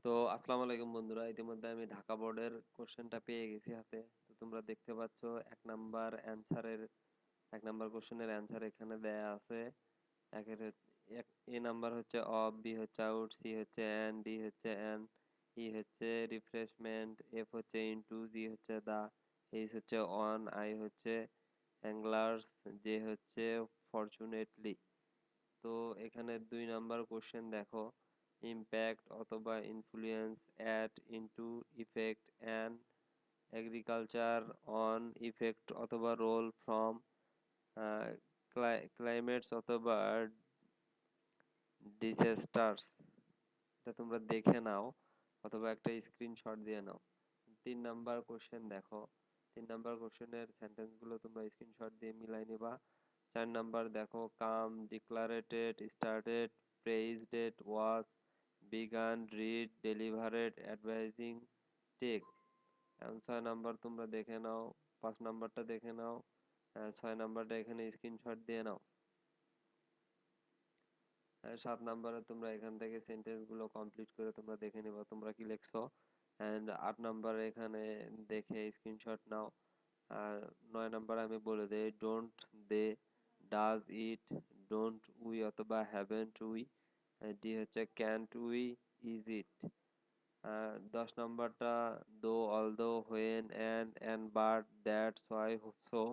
তো আসসালামু আলাইকুম বন্ধুরা, ইতিমধ্যে আমি ঢাকা বোর্ডের কোশ্চেনটা পেয়ে গেছি হাতে। তো তোমরা দেখতে পাচ্ছ এক নাম্বার কোশ্চেনের অ্যান্সার এখানে দেয়া আছে। একের এ নাম্বার হচ্ছে অফ, বি হচ্ছে আউট, সি হচ্ছে অ্যান্ড, ডি হচ্ছে অ্যান্ড, ই হচ্ছে রিফ্রেশমেন্ট, এফ হচ্ছে ইনটু, জি হচ্ছে দা, এইচ হচ্ছে অন, আই হচ্ছে অ্যাংলার্স, জে হচ্ছে ফরচুনেটলি। তো এখানে 2 নাম্বার কোশ্চেন দেখো, ইম্প্যাক্ট অথবা influence at into effect and agriculture on effect অথবা রোল ফ্রম ক্লাইমেটস অথবা ডিসেস্টার্স। এটা তোমরা দেখে নাও অথবা একটা স্ক্রিনশট দিয়ে নাও। 3 নাম্বার কোশ্চেন দেখো, 3 নাম্বার কোশ্চেনের সেন্টেন্স গুলো তোমরা স্ক্রিনশট দিয়ে মিলাই নিবা। 4 নাম্বার দেখো, came, declared, started, praised, was, began, read, delivered, advising, take. এখন 6 নাম্বার তোমরা দেখে নাও, 5 নাম্বারটা দেখে নাও, 6 নাম্বারটা এখানে স্ক্রিনশট দিয়ে নাও। 7 নাম্বারে তোমরা এখান থেকে সেন্টেন্স গুলো কমপ্লিট করে তোমরা দেখে নিবা তোমরা কি লিখছো। এন্ড 8 নাম্বারে এখানে দেখে স্ক্রিনশট নাও। আর 9 নাম্বারে আমি বলে দেই, don't they, does it, don't we অথবা হ্যাভেন্ট উই, ডি হচ্ছে ক্যান্ট উই, ইজ ইট। 10 নাম্বারটা though, although, when, and but, that's, why, so.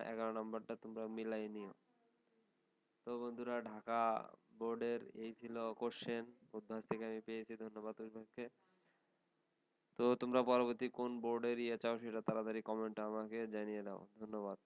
11 নাম্বারটা তোমরা মিলাই নিও। তো বন্ধুরা, ঢাকা বোর্ডের এই ছিল কোশ্চেন, উদ্ভাস থেকে আমি পেয়েছি, ধন্যবাদ উদ্ভাসকে। তো তোমরা পরবর্তী কোন বোর্ডের চাও সেটা তাড়াতাড়ি কমেন্টে আমাকে জানিয়ে দাও, ধন্যবাদ।